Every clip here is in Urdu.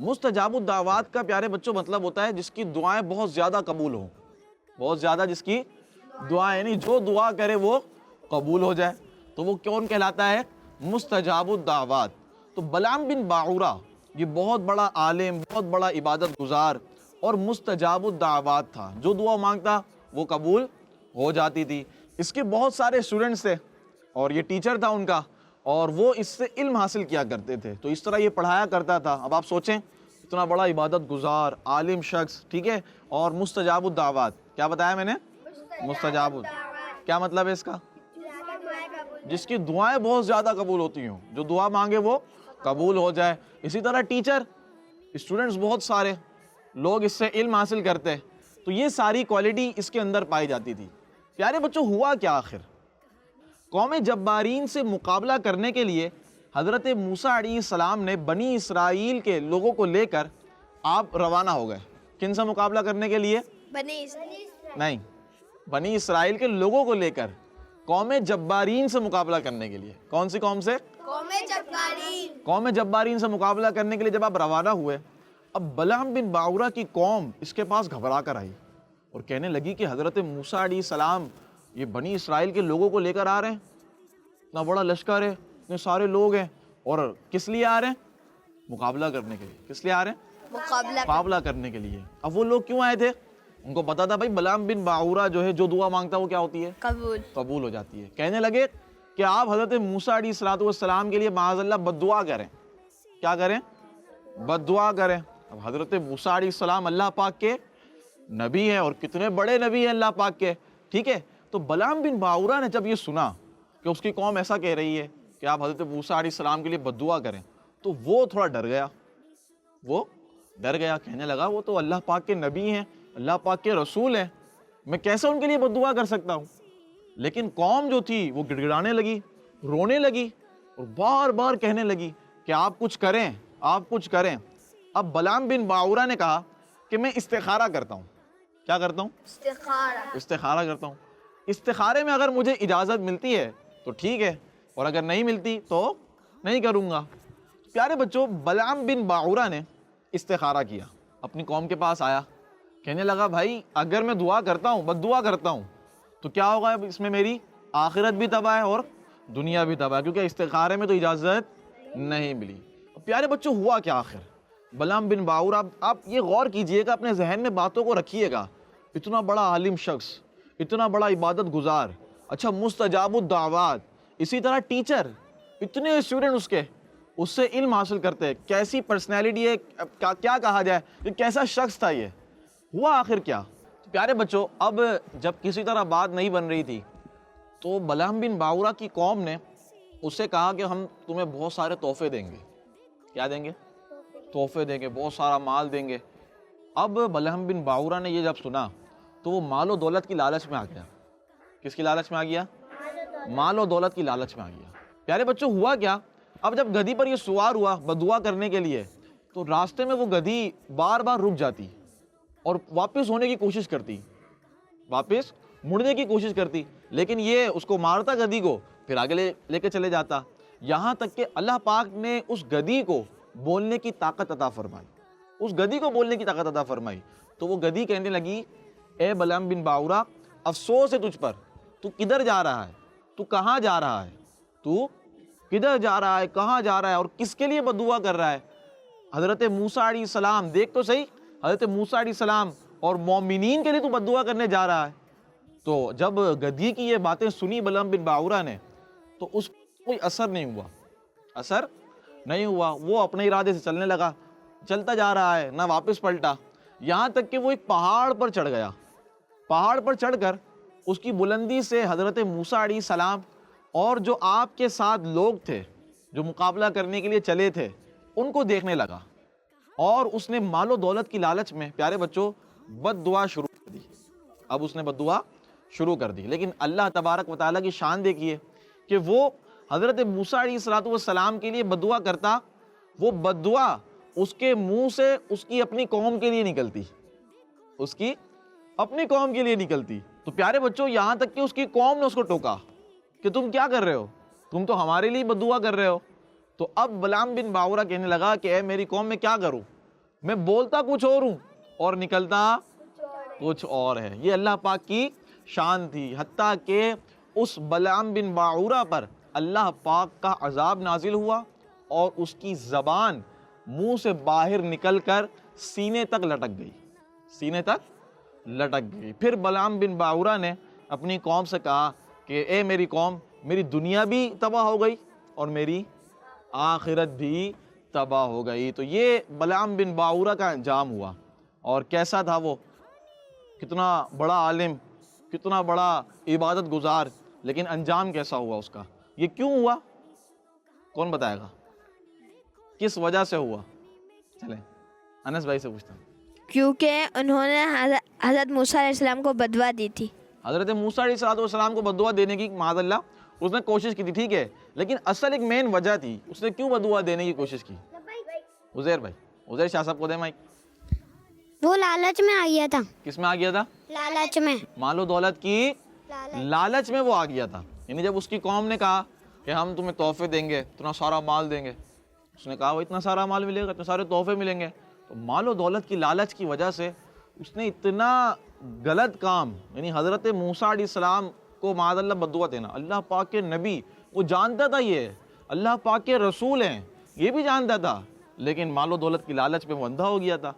مستجاب الدعوات کا پیارے بچوں مطلب ہوتا ہے جس کی دعائیں بہت زیادہ قبول ہوں، بہت زیادہ جس کی دعائیں، یعنی جو دعا کرے وہ قبول ہو جائے، تو وہ کون کہلاتا ہے؟ مستجاب الدعوات۔ تو بلعام بن باعورہ یہ بہت بڑا عالم، بہت بڑا عبادت گزار اور مستجاب الدعوات تھا، جو دعا مانگتا وہ قبول ہو جاتی تھی۔ اس کے بہت سارے اسٹوڈنٹس تھے اور یہ ٹیچر تھا ان کا، اور وہ اس سے علم حاصل کیا کرتے تھے، تو اس طرح یہ پڑھایا کرتا تھا۔ اب آپ سوچیں اتنا بڑا عبادت گزار عالم شخص، ٹھیک ہے، اور مستجاب الدعوات، کیا بتایا میں نے؟ مستجاب کیا مطلب ہے اس کا؟ جس کی دعائیں بہت زیادہ قبول ہوتی ہوں، جو دعا مانگے وہ قبول ہو جائے۔ اسی طرح ٹیچر، اسٹوڈنٹس بہت سارے لوگ اس سے علم حاصل کرتے، تو یہ ساری کوالٹی اس کے اندر پائی جاتی تھی۔ پیارے بچوں، ہوا کیا آخر؟ قوم جبارین سے مقابلہ کرنے کے لیے حضرت موسیٰ علیہ السلام نے بنی اسرائیل کے لوگوں کو لے کر آپ روانہ ہو گئے۔ کن سے مقابلہ کرنے کے لیے؟ نہیں، بنی اسرائیل کے لوگوں کو لے کر قوم جبارین سے مقابلہ کرنے کے لیے۔ کون سی قوم سے؟ قوم جبارین سے مقابلہ کرنے کے لیے جب آپ روانہ ہوئے، اب بلعام بن باعورہ کی قوم اس کے پاس گھبرا کر آئی اور کہنے لگی کہ حضرت موسیٰ علیہ السلام یہ بنی اسرائیل کے لوگوں کو لے کر آ رہے ہیں، اتنا بڑا لشکر ہے، اتنے سارے لوگ ہیں، اور کس لیے آ رہے ہیں؟ مقابلہ کرنے کے لیے۔ کس لیے آ رہے ہیں؟ مقابلہ کرنے کے لیے۔ اب وہ لوگ کیوں آئے تھے؟ ان کو پتا تھا بھائی بلعام بن باعورہ جو ہے جو دعا مانگتا ہے وہ کیا ہوتی ہے؟ قبول ہو جاتی ہے۔ کہنے لگے کہ آپ حضرت موسیٰ علیہ السلام کے لیے معاذ اللہ بد دعا کریں۔ کیا کریں؟ بد دعا کریں۔ اب حضرت موسیٰ علیہ السلام اللہ پاک کے نبی ہیں، اور کتنے بڑے نبی ہیں اللہ پاک کے، ٹھیک ہے۔ تو بلعام بن باعورہ نے جب یہ سنا کہ اس کی قوم ایسا کہہ رہی ہے کہ آپ حضرت موسیٰ علیہ السلام کے لیے بد دعا کریں، تو وہ تھوڑا ڈر گیا۔ وہ ڈر گیا، کہنے لگا وہ تو اللہ پاک کے نبی ہیں، اللہ پاک کے رسول ہیں، میں کیسے ان کے لیے بد دعا کر سکتا ہوں؟ لیکن قوم جو تھی وہ گڑ گڑانے لگی، رونے لگی، اور بار بار کہنے لگی کہ آپ کچھ کریں، آپ کچھ کریں۔ اب بلعام بن باعورہ نے کہا کہ میں استخارہ کرتا ہوں۔ کیا کرتا ہوں؟ استخارہ کرتا ہوں۔ استخارے میں اگر مجھے اجازت ملتی ہے تو ٹھیک ہے، اور اگر نہیں ملتی تو نہیں کروں گا۔ پیارے بچوں، بلعام بن باعورہ نے استخارہ کیا، اپنی قوم کے پاس آیا، کہنے لگا بھائی اگر میں دعا کرتا ہوں، بد دعا کرتا ہوں، تو کیا ہوگا؟ اس میں میری آخرت بھی تباہ ہے اور دنیا بھی تباہ ہے، کیونکہ استخارے میں تو اجازت نہیں ملی۔ پیارے بچوں، ہوا کیا آخر؟ بلعام بن باعورہ، آپ یہ غور کیجئے گا، اپنے ذہن میں باتوں کو رکھیے گا، اتنا بڑا عالم شخص، اتنا بڑا عبادت گزار، اچھا مستجاب الدعوات، اسی طرح ٹیچر، اتنے اسٹوڈنٹ اس سے علم حاصل کرتے، کیسی پرسنالٹی ہے، کیا کہا جائے کہ کیسا شخص تھا یہ۔ ہوا آخر کیا؟ پیارے بچوں، اب جب کسی طرح بات نہیں بن رہی تھی تو بلعام بن باعورہ کی قوم نے اس سے کہا کہ ہم تمہیں بہت سارے تحفے دیں گے۔ کیا دیں گے؟ تحفے دیں گے، بہت سارا مال دیں گے۔ اب بلعام بن باعورہ نے یہ جب سنا تو وہ مال و دولت کی لالچ میں آ گیا۔ کس کی لالچ میں آ گیا؟ مال و دولت کی لالچ میں آ گیا۔ پیارے بچوں، ہوا کیا؟ اب جب گدھی پر یہ سوار ہوا بددعا کرنے کے لیے، تو راستے میں وہ گدھی بار بار رک جاتی اور واپس ہونے کی کوشش کرتی، واپس مڑنے کی کوشش کرتی، لیکن یہ اس کو مارتا گدھی کو، پھر آگے لے کے چلے جاتا، یہاں تک کہ اللہ پاک نے اس گدھی کو بولنے کی طاقت عطا فرمائی، اس گدھی کو بولنے کی طاقت عطا فرمائی۔ تو وہ گدھی کہنے لگی، اے بلعام بن باعورہ، افسوس ہے تجھ پر، تو کدھر جا رہا ہے، تو کہاں جا رہا ہے، تو کدھر جا رہا ہے، کہاں جا رہا ہے، اور کس کے لیے بددعا کر رہا ہے؟ حضرت موسیٰ علیہ السلام، دیکھ تو صحیح، حضرت موسیٰ علیہ السلام اور مومنین کے لیے تو بددعا کرنے جا رہا ہے۔ تو جب گدھی کی یہ باتیں سنی بلعام بن باعورہ نے، تو اس پر کوئی اثر نہیں ہوا، وہ اپنے ارادے سے چلنے لگا، چلتا جا رہا ہے، نہ واپس پلٹا، یہاں تک کہ وہ ایک پہاڑ پر چڑھ گیا۔ پہاڑ پر چڑھ کر اس کی بلندی سے حضرت موسیٰ علیہ السلام اور جو آپ کے ساتھ لوگ تھے جو مقابلہ کرنے کے لیے چلے تھے ان کو دیکھنے لگا، اور اس نے مال و دولت کی لالچ میں، پیارے بچوں، بد دعا شروع کر دی۔ اب اس نے بد دعا شروع کر دی، لیکن اللہ تبارک و تعالیٰ کی شان دیکھیے کہ وہ حضرت موسیٰ علیہ السلام کے لیے بد دعا کرتا، وہ بد دعا اس کے منہ سے اس کی اپنی قوم کے لیے نکلتی، اس کی اپنی قوم کے لیے نکلتی۔ تو پیارے بچوں، یہاں تک کہ اس کی قوم نے اس کو ٹوکا کہ تم کیا کر رہے ہو، تم تو ہمارے لیے بد دعا کر رہے ہو۔ تو اب بلعام بن باعورہ کہنے لگا کہ اے میری قوم، میں کیا کروں، میں بولتا کچھ اور ہوں اور نکلتا کچھ اور ہے. یہ اللہ پاک کی شان تھی. حتیٰ کہ اس بلعام بن باعورہ پر اللہ پاک کا عذاب نازل ہوا اور اس کی زبان منہ سے باہر نکل کر سینے تک لٹک گئی. سینے تک لٹک گئی. پھر بلعام بن باعورہ نے اپنی قوم سے کہا کہ اے میری قوم، میری دنیا بھی تباہ ہو گئی اور میری آخرت بھی تباہ ہو گئی. تو یہ بلعام بن باعورہ کا انجام ہوا. اور کیسا تھا وہ؟ کتنا بڑا عالم، کتنا بڑا عبادت گزار، لیکن انجام کیسا ہوا اس کا؟ یہ کیوں ہوا؟ کون بتائے گا؟ کس وجہ سے ہوا؟ چلیں انس بھائی سے پوچھتا ہوں. کیونکہ انہوں نے حضرت موسیٰ علیہ السلام کو بددعا دی تھی. حضرت موسیٰ علیہ السلام کو بددعا دینے کی معاذ اللہ اس نے کوشش کی تھی، ٹھیک ہے، لیکن اصل ایک مین وجہ تھی. اس نے کیوں بددعا دینے کی کوشش کی؟ عزیر بھائی، عزیر شاہ صاحب کو دے مائک. وہ لالچ میں آ گیا تھا. کس میں آ گیا تھا؟ لالچ میں. مال و دولت کی لالچ میں وہ آ گیا تھا. یعنی جب اس کی قوم نے کہا کہ ہم تمہیں تحفے دیں گے، اتنا سارا مال دیں گے، اس نے کہا وہ اتنا سارا مال ملے گا، اتنے سارے تحفے ملیں گے. تو مال و دولت کی لالچ کی وجہ سے اس نے اتنا غلط کام، یعنی حضرت موسیٰ علیہ السلام کو معاذ اللہ بددعا دینا. اللہ پاک کے نبی، وہ جانتا تھا یہ اللہ پاک کے رسول ہیں، یہ بھی جانتا تھا، لیکن مال و دولت کی لالچ پہ وہ اندھا ہو گیا تھا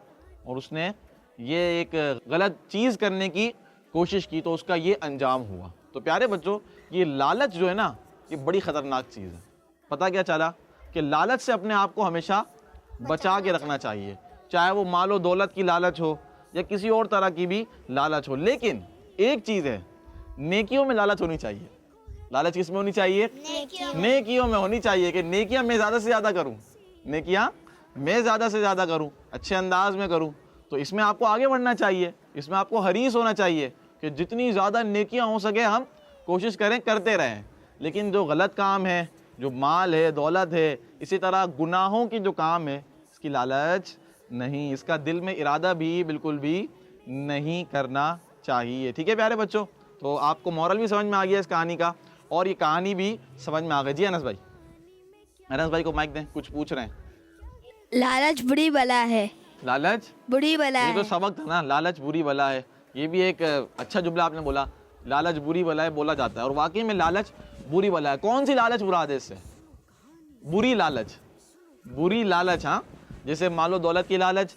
اور اس نے یہ ایک غلط چیز کرنے کی کوشش کی، تو اس کا یہ انجام ہوا. تو پیارے بچوں، یہ لالچ جو ہے نا، یہ بڑی خطرناک چیز ہے. پتہ کیا چلا کہ لالچ سے اپنے آپ کو ہمیشہ بچا کے رکھنا چاہیے، چاہے وہ مال و دولت کی لالچ ہو یا کسی اور طرح کی بھی لالچ ہو. لیکن ایک چیز ہے، نیکیوں میں لالچ ہونی چاہیے. لالچ کس میں ہونی چاہیے؟ نیکیوں میں ہونی چاہیے، کہ نیکیاں میں زیادہ سے زیادہ کروں، نیکیاں میں زیادہ سے زیادہ کروں، اچھے انداز میں کروں. تو اس میں آپ کو آگے بڑھنا چاہیے، اس میں آپ کو حریص ہونا چاہیے کہ جتنی زیادہ نیکیاں ہو سکے ہم کوشش کریں، کرتے رہیں. لیکن جو غلط کام ہے، جو مال ہے، دولت ہے، اسی طرح گناہوں کی جو کام ہے، اس کی لالچ نہیں، اس کا دل میں ارادہ بھی بالکل بھی نہیں کرنا چاہیے. ٹھیک ہے پیارے بچوں، تو آپ کو مورل بھی سمجھ میں آ گیا اس کہانی کا، اور یہ کہانی بھی سمجھ میں آ گئی. جی انس بھائی، انس بھائی کو مائک دیں، کچھ پوچھ رہے ہیں. لالچ بری بلا ہے. لالچ بری بلا یہ تو ہے. سبق تھا نا، لالچ بری بلا ہے. یہ بھی ایک اچھا جملہ آپ نے بولا، لالچ بری بلا ہے بولا جاتا ہے، اور واقعی میں لالچ بری بلا ہے. کون سی لالچ مراد ہے اس سے؟ بری لالچ. بری لالچ، ہاں، جیسے مال و دولت کی لالچ،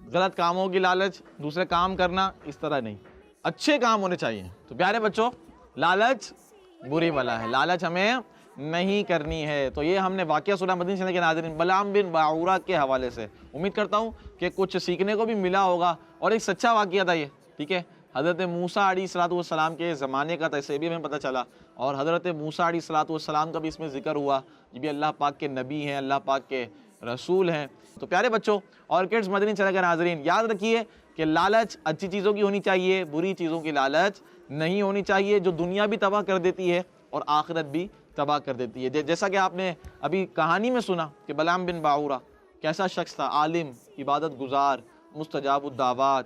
غلط کاموں کی لالچ، دوسرے کام کرنا، اس طرح نہیں، اچھے کام ہونے چاہیے. تو پیارے بچوں، لالچ بری بلا ہے، لالچ ہمیں نہیں کرنی ہے. تو یہ ہم نے واقعہ سنا مدنی چینل کے ناظرین بلعام بن باعورہ کے حوالے سے. امید کرتا ہوں کہ کچھ سیکھنے کو بھی ملا ہوگا، اور ایک سچا واقعہ تھا یہ. ٹھیک ہے، حضرت موسیٰ علیہ السلام کے زمانے کا تھا، اسے بھی ہمیں پتہ چلا، اور حضرت موسیٰ علیہ السلام کا بھی اس میں ذکر ہوا. یہ بھی اللہ پاک کے نبی ہیں، اللہ پاک کے رسول ہیں. تو پیارے بچوں، آرکڈز مدنی چینل کے ناظرین، یاد رکھیے کہ لالچ اچھی چیزوں کی ہونی چاہیے، بری چیزوں کی لالچ نہیں ہونی چاہیے، جو دنیا بھی تباہ کر دیتی ہے اور آخرت بھی تباہ کر دیتی ہے. جیسا کہ آپ نے ابھی کہانی میں سنا کہ بلعام بن باعورہ کیسا شخص تھا، عالم، عبادت گزار، مستجاب الدعوات.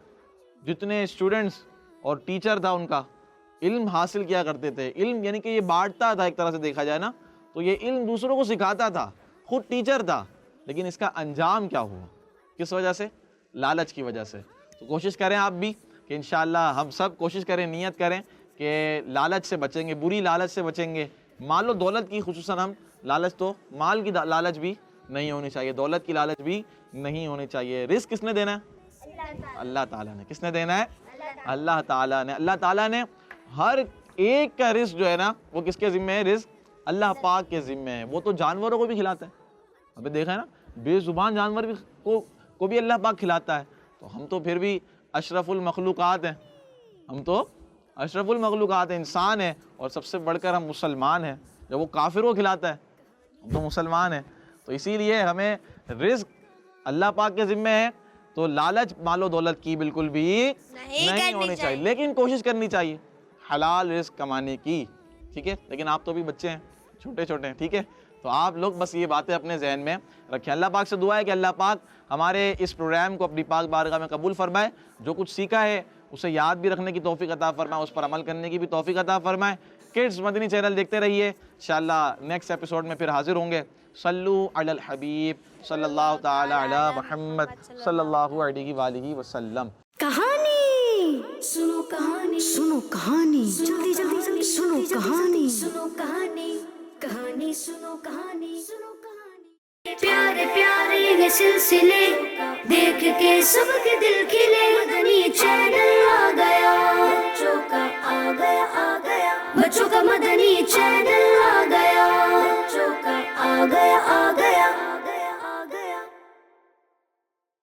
جتنے اسٹوڈنٹس اور ٹیچر تھا ان کا علم حاصل کیا کرتے تھے. علم یعنی کہ یہ بانٹتا تھا، ایک طرح سے دیکھا جائے نا تو یہ علم دوسروں کو سکھاتا تھا، خود ٹیچر تھا. لیکن اس کا انجام کیا ہوا؟ کس وجہ سے؟ لالچ کی وجہ سے. تو کوشش کریں آپ بھی کہ انشاءاللہ ہم سب کوشش کریں، نیت کریں کہ لالچ سے بچیں گے، بری لالچ سے بچیں گے. مال و دولت کی خصوصاً ہم لالچ، تو مال کی لالچ بھی نہیں ہونی چاہیے، دولت کی لالچ بھی نہیں ہونی چاہیے. رزق کس نے دینا ہے؟ اللہ تعالیٰ نے. کس نے دینا ہے؟ اللہ تعالیٰ نے. اللہ تعالیٰ نے ہر ایک کا رزق جو ہے نا، وہ کس کے ذمہ ہے؟ رزق اللہ پاک کے ذمہ ہے. وہ تو جانوروں کو بھی کھلاتا ہے. ابھی دیکھا ہے نا، بے زبان جانور بھی کو بھی اللہ پاک کھلاتا ہے. تو ہم تو پھر بھی اشرف المخلوقات ہیں، ہم تو اشرف المخلوقات ہیں، انسان ہیں، اور سب سے بڑھ کر ہم مسلمان ہیں. جب وہ کافر کو کھلاتا ہے، ہم تو مسلمان ہیں. تو اسی لیے ہمیں رزق اللہ پاک کے ذمہ ہے. تو لالچ مال و دولت کی بالکل بھی نہیں ہونی چاہیے، لیکن کوشش کرنی چاہیے حلال رزق کمانے کی. ٹھیک ہے، لیکن آپ تو بھی بچے ہیں، چھوٹے چھوٹے ہیں. ٹھیک ہے، تو آپ لوگ بس یہ باتیں اپنے ذہن میں رکھیں. اللہ پاک سے دعا ہے کہ اللہ پاک ہمارے اس پروگرام کو اپنی پاک بارگاہ میں قبول فرمائے. جو کچھ سیکھا ہے اسے یاد بھی رکھنے کی توفیق عطا فرمائے، اس پر عمل کرنے کی بھی توفیق عطا فرمائے. کڈز مدنی چینل دیکھتے رہیے، انشاءاللہ نیکسٹ ایپیسوڈ میں پھر حاضر ہوں گے. صلو علی الحبیب صلی اللہ تعالی علی محمد صلی اللہ علیہ وآلہ وسلم. کہانی سنو کہانی سنو کہانی جلدی جلدی جلدی سنو کہانی سنو کہانی کہانی سنو کہانی سنو کہانی. پیارے پیارے یہ سلسلے دیکھ کے سب کے دل کھلے. مدنی چینل آ گیا بچوں کا آ گیا آ گیا بچوں کا مدنی چینل آ گیا بچوں کا آ گیا آ گیا.